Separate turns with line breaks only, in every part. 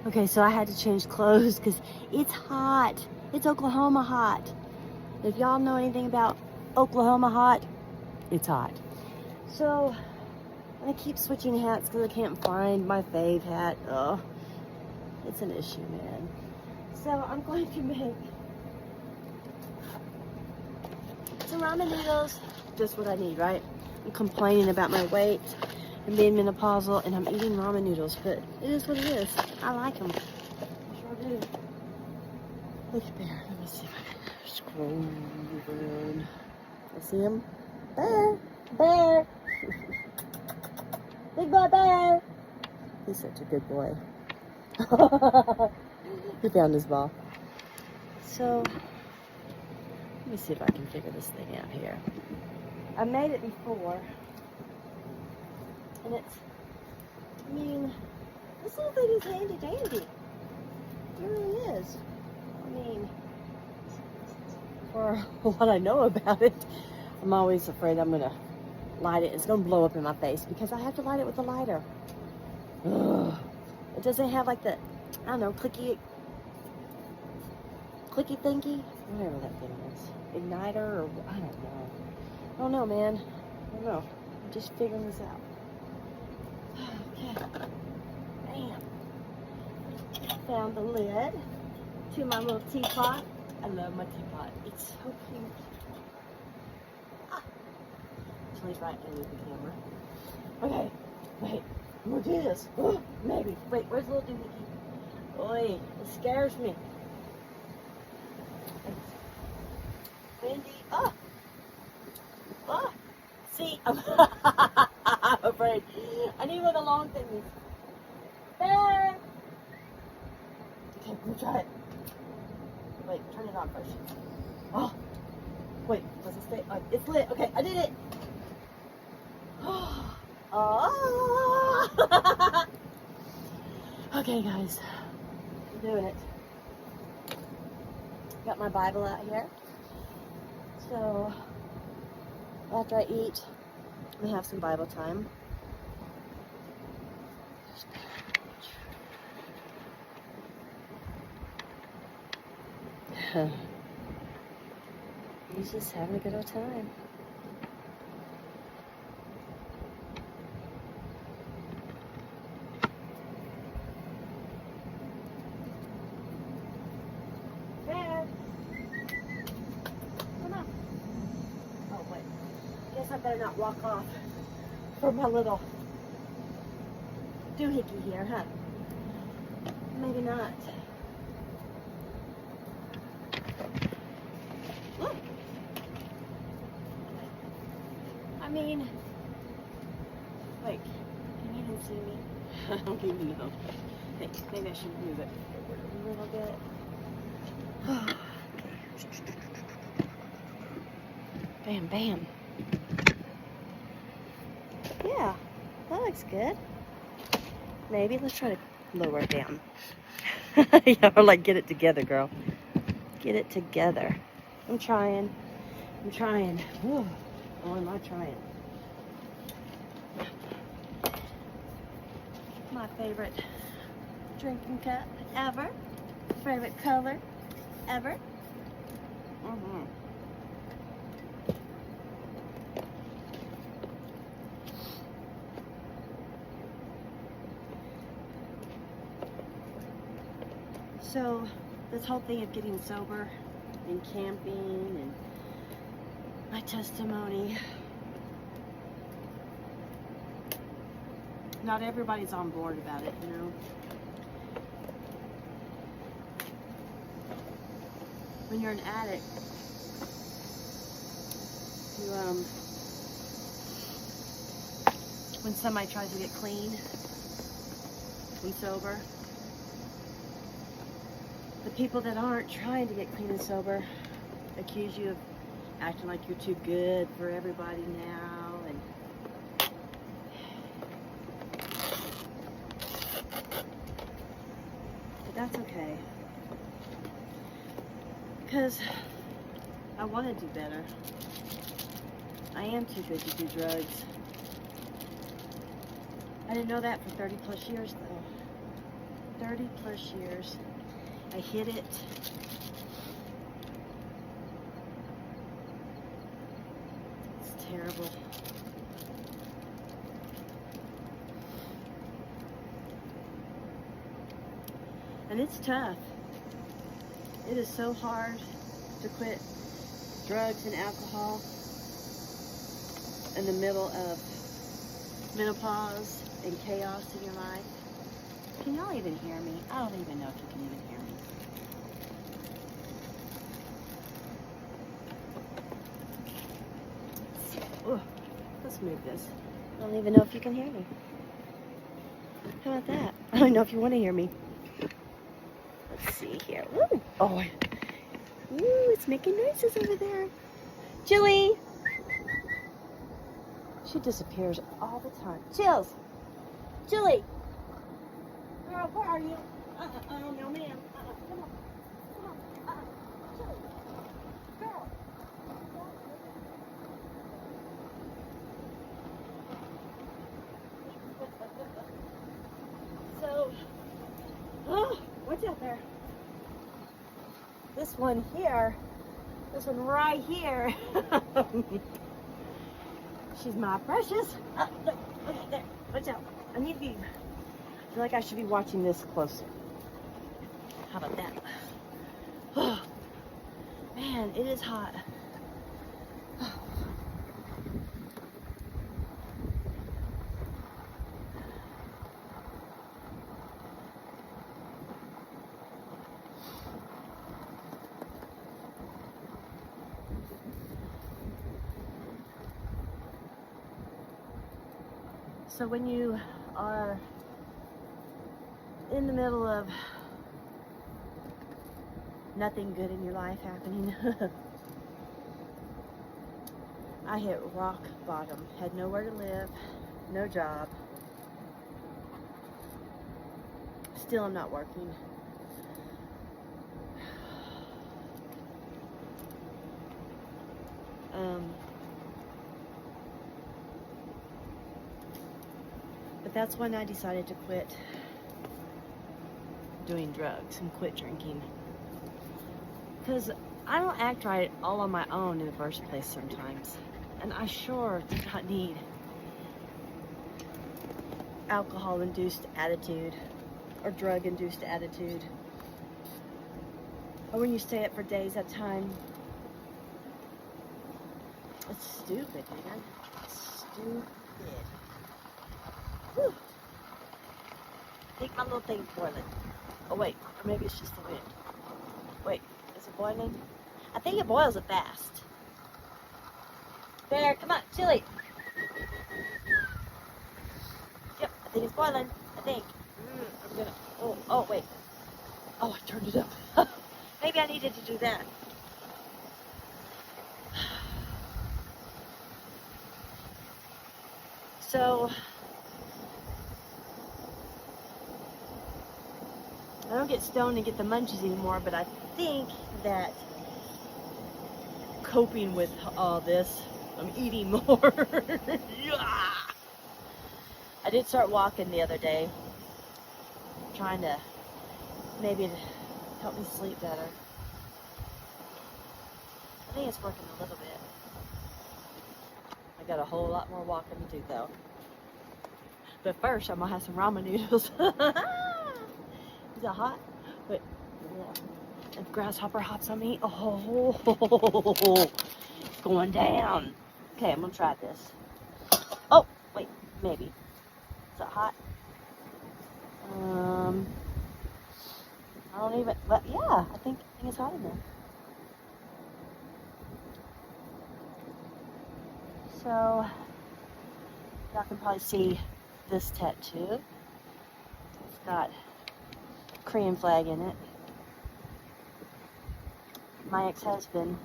Okay, so I had to change clothes because it's hot. It's Oklahoma hot. If y'all know anything about Oklahoma hot, it's hot. So I keep switching hats because I can't find my fave hat. Oh, it's an issue, man. So I'm going to make some ramen noodles. Just what I need, right? I'm complaining about my weight and being menopausal, and I'm eating ramen noodles, but it is what it is. I like them. I sure do. Look at Bear. Let me see if I can scroll around. I see him. Bear! Bear! Big boy Bear! He's such a good boy. He found his ball. So, let me see if I can figure this thing out here. I made it before. And it's, I mean, this little thing is handy dandy. It really is. I mean, for what I know about it, I'm always afraid I'm going to light it. It's going to blow up in my face because I have to light it with a lighter. Ugh. It doesn't have like the, I don't know, clicky thingy, whatever that thing is. Igniter or, I don't know, man. I don't know. I'm just figuring this out. Okay. Bam. Found the lid to my little teapot. I love my teapot. It's so cute. Ah. Actually, right underneath the camera. Okay. Wait. I'm gonna do this. Maybe. Wait, where's the little doohickey? Oi, it scares me. It's windy. Oh! Oh! See, I'm afraid. I need one of the long things. There! Okay, let me try it. Wait, turn it on first. Oh! Wait, does it stay? Oh, it's lit. Okay, I did it! Oh! Okay, guys. I'm doing it. Got my Bible out here. So, after I eat, we have some Bible time. He's just having a good old time. Dad! Come on. Oh, wait. Guess I better not walk off for my little doohickey here, huh? Maybe not. Look. I mean, wait, can you even see me? I don't even know. Hey, maybe I should move it forward a little bit. Bam, bam. Yeah, that looks good. Maybe let's try to lower it down. Yeah, or like get it together, girl. Get it together. I'm trying. Whew. Oh, am I trying? My favorite drinking cup ever. Favorite color ever. So, this whole thing of getting sober and camping and my testimony, not everybody's on board about it, you know. When you're an addict, you, when somebody tries to get clean and sober, the people that aren't trying to get clean and sober accuse you of acting like you're too good for everybody now, and but that's okay, because I want to do better. I am too good to do drugs. I didn't know that for 30 plus years though. 30 plus years. I hid it. It's terrible. And it's tough. It is so hard to quit drugs and alcohol in the middle of menopause and chaos in your life. Can y'all even hear me? I don't even know if you can even hear me. Ooh, let's move this. I don't even know if you can hear me. How about that? I don't know if you want to hear me. Let's see here. Ooh, oh, ooh, it's making noises over there. Chili! She disappears all the time. Chills! Chili! Girl, where are you? Oh, no, ma'am. Come on. Come on. Chili. Girl. So, oh, what's out there? This one here, this one right here. She's my precious. Oh, look there. Watch out. I need to be, I feel like I should be watching this closer. How about that? Oh, man, it is hot. So when you are in the middle of nothing good in your life happening, I hit rock bottom. Had nowhere to live, no job. Still I'm not working. But that's when I decided to quit doing drugs and quit drinking. Because I don't act right all on my own in the first place sometimes. And I sure do not need alcohol-induced attitude or drug-induced attitude. Or when you stay up for days at a time. It's stupid, man. It's stupid. Whew. I think my little thing's boiling. Oh wait, or maybe it's just the wind. Wait, is it boiling? I think it boils it fast. Bear, come on, Chili. Yep, I think it's boiling. I think. I'm gonna. Oh wait. Oh, I turned it up. Maybe I needed to do that. So I don't get stoned and get the munchies anymore, but I think that coping with all this, I'm eating more. Yeah. I did start walking the other day, trying to maybe help me sleep better. I think it's working a little bit. I got a whole lot more walking to do though. But first, I'm gonna have some ramen noodles. Is that hot? Wait. If grasshopper hops on me, oh, it's going down. Okay, I'm gonna try this. Oh, wait, maybe. Is that hot? I don't even. But yeah, I think it's hot in there. So y'all can probably see this tattoo. It's got a Korean flag in it. My ex-husband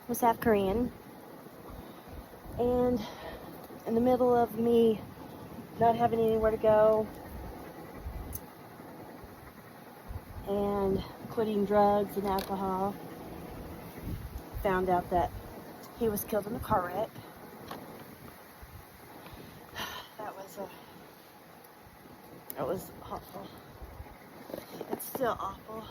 was half Korean, and in the middle of me not having anywhere to go and quitting drugs and alcohol, found out that he was killed in a car wreck. That was It was awful. It's still awful.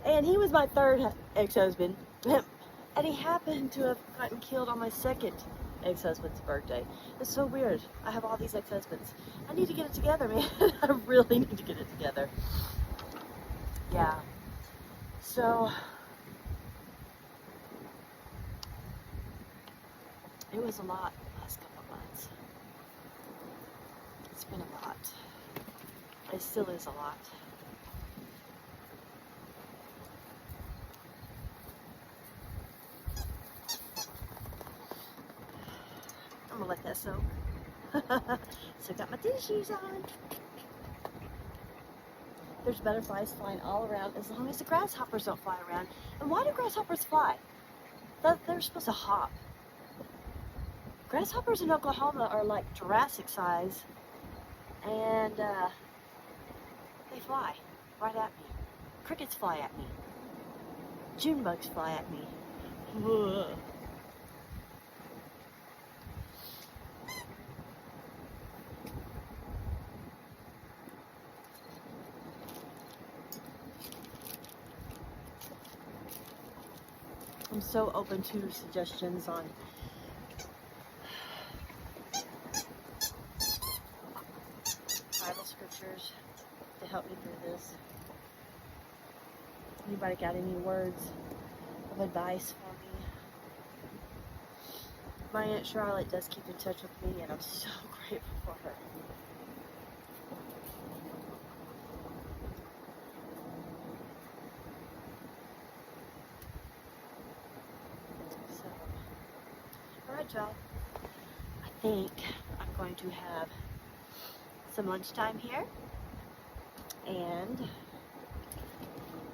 And he was my third ex-husband. And he happened to have gotten killed on my second ex-husband's birthday. It's so weird. I have all these ex-husbands. I need to get it together, man. I really need to get it together. Yeah. So, it was a lot the last couple of months. It's been a lot. It still is a lot. I'm gonna let that soak. So got my tennis shoes on. There's butterflies flying all around as long as the grasshoppers don't fly around. And why do grasshoppers fly? They're supposed to hop. Grasshoppers in Oklahoma are like Jurassic size, and they fly right at me. Crickets fly at me. June bugs fly at me. Ugh. I'm so open to suggestions on Bible scriptures to help me through this. Anybody got any words of advice for me? My Aunt Charlotte does keep in touch with me, and I'm so grateful for her. So, alright, y'all. I think I'm going to have some lunchtime here and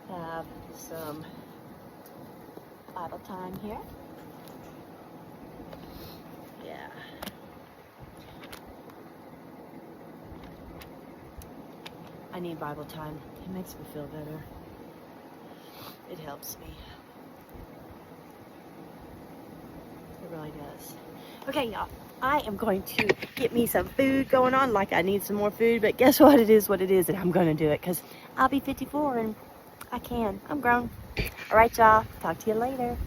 have some Bible time here. Yeah. I need Bible time. It makes me feel better. It helps me. It really does. Okay, y'all. I am going to get me some food going on, like I need some more food, but guess what? It is what it is, and I'm going to do it because I'll be 54 and I can. I'm grown. All right, y'all. Talk to you later.